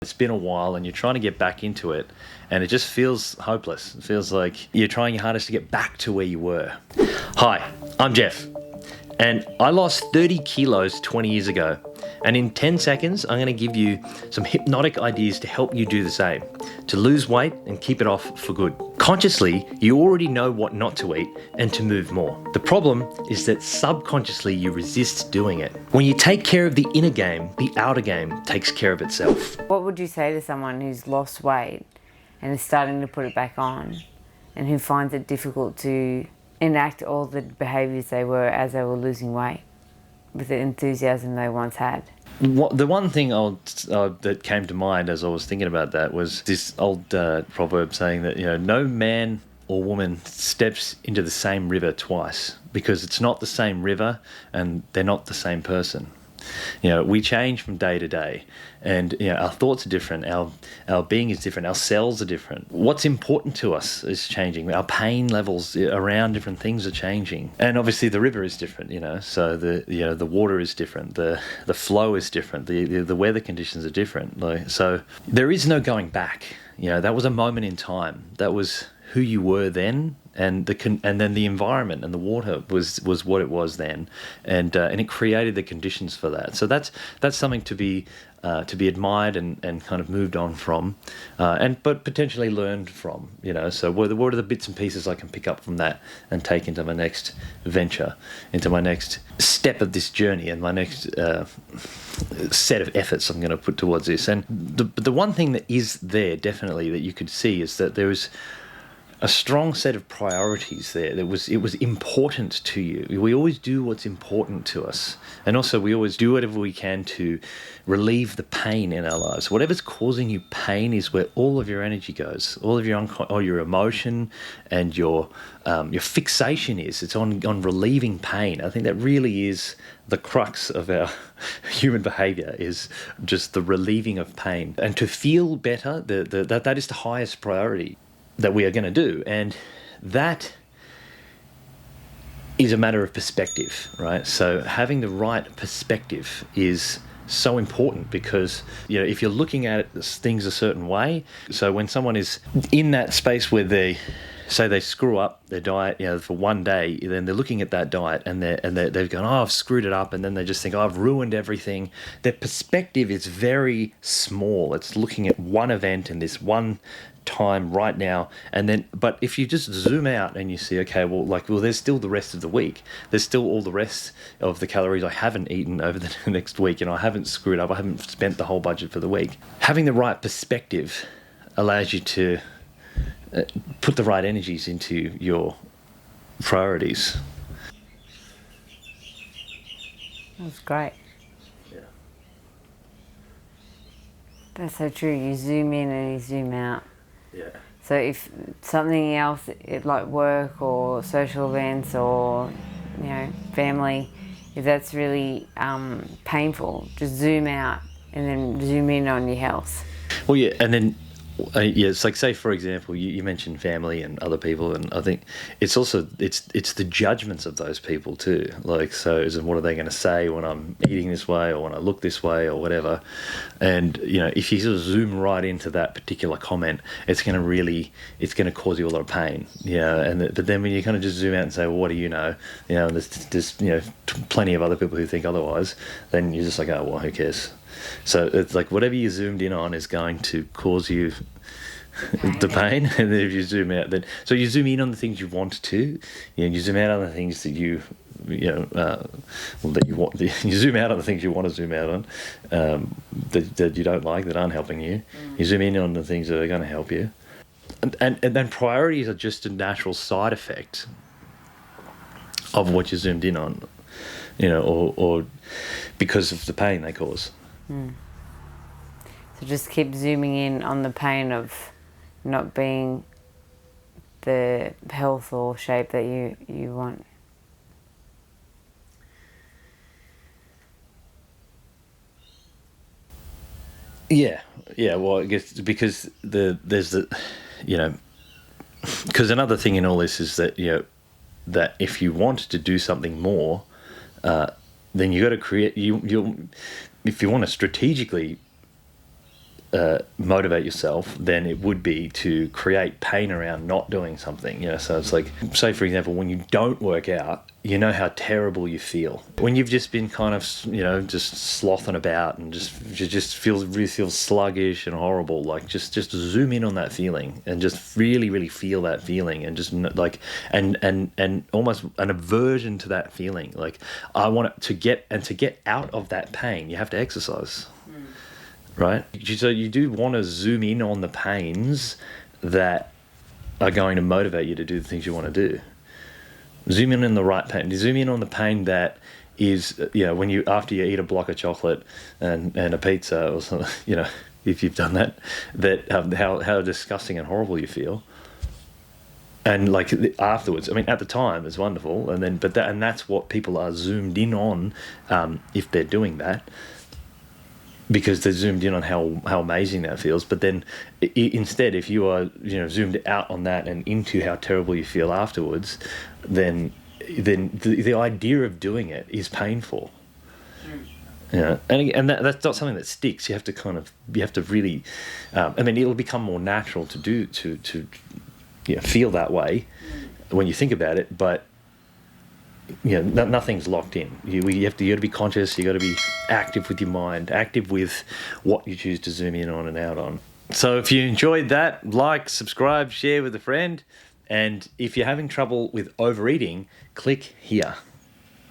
It's been a while and you're trying to get back into it and it just feels hopeless. It feels like you're trying your hardest to get back to where you were. Hi, I'm Jeff and I lost 30 kilos 20 years ago. And in 10 seconds, I'm going to give you some hypnotic ideas to help you do the same, to lose weight and keep it off for good. Consciously, you already know what not to eat and to move more. The problem is that subconsciously you resist doing it. When you take care of the inner game, the outer game takes care of itself. What would you say to someone who's lost weight and is starting to put it back on and who finds it difficult to enact all the behaviours they were as they were losing weight with the enthusiasm they once had? The one thing that came to mind as I was thinking about that was this old proverb saying that, no man or woman steps into the same river twice, because it's not the same river and they're not the same person. We change from day to day, and our thoughts are different, our being is different, our cells are different. What's important to us is changing. Our pain levels around different things are changing, and obviously the river is different. So the water is different, the flow is different, the weather conditions are different. So there is no going back. That was a moment in time. That was who you were then. And then the environment and the water was what it was then, and it created the conditions for that. So that's something to be admired and kind of moved on from, but potentially learned from. So what are the bits and pieces I can pick up from that and take into my next venture, into my next step of this journey, and my next set of efforts I'm going to put towards this. And the one thing that is there definitely that you could see is that there was a strong set of priorities there. It was important to you. We always do what's important to us. And also we always do whatever we can to relieve the pain in our lives. Whatever's causing you pain is where all of your energy goes. All of your emotion and your fixation is. It's on relieving pain. I think that really is the crux of our human behavior, is just the relieving of pain. And to feel better, that is the highest priority that we are going to do, and that is a matter of perspective, right? So having the right perspective is so important, because if you're looking at things a certain way, so when someone is in that space where they screw up their diet, for one day, then they're looking at that diet and they're going, oh, I've screwed it up, and then they just think, oh, I've ruined everything. Their perspective is very small. It's looking at one event in this one time right now, but if you just zoom out and you see, okay, there's still the rest of the week. There's still all the rest of the calories I haven't eaten over the next week, and I haven't screwed up. I haven't spent the whole budget for the week. Having the right perspective allows you to put the right energies into your priorities. That's great. Yeah. That's so true. You zoom in and you zoom out. Yeah. So if something else, like work or social events or family, if that's really painful, just zoom out and then zoom in on your health. Well, yeah, and then it's like, say for example, you mentioned family and other people, and I think it's also it's the judgments of those people too. Like, so what are they going to say when I'm eating this way, or when I look this way, or whatever? And if you sort of zoom right into that particular comment, it's going to cause you a lot of pain. But then when you kind of just zoom out and say, well, what do you know? And there's plenty of other people who think otherwise. Then you're just like, oh well, who cares? So it's like whatever you zoomed in on is going to cause you the pain, and then if you zoom out, so you zoom in on the things you want to, you zoom out on the things that you want. You zoom out on the things you want to zoom out on, that you don't like, that aren't helping you. You zoom in on the things that are going to help you, and then priorities are just a natural side effect of what you zoomed in on, or because of the pain they cause. So just keep zooming in on the pain of not being the health or shape that you want. Yeah. Well, I guess because because another thing in all this is that that if you want to do something more, then you got to create if you want to strategically motivate yourself than it would be to create pain around not doing something. So it's like, say for example, when you don't work out, you know how terrible you feel when you've just been kind of, just slothing about and just really feels sluggish and horrible. Like just zoom in on that feeling and just really feel that feeling, and just like and almost an aversion to that feeling. Like I want it to get out of that pain, you have to exercise. Right? So you do want to zoom in on the pains that are going to motivate you to do the things you want to do. Zoom in on the right pain. Zoom in on the pain that is, when you, after you eat a block of chocolate and a pizza or something, if you've done that how disgusting and horrible you feel. And like afterwards, I mean, at the time it's wonderful, and then that's what people are zoomed in on, if they're doing that, because they're zoomed in on how amazing that feels. But then instead, if you are zoomed out on that and into how terrible you feel afterwards, then the idea of doing it is painful. And that's not something that sticks. You have to really, it'll become more natural to do to feel that way when you think about it, but nothing's locked in. You got to be conscious. You got to be active with your mind, active with what you choose to zoom in on and out on. So if you enjoyed that, like, subscribe, share with a friend, and if you're having trouble with overeating, click here.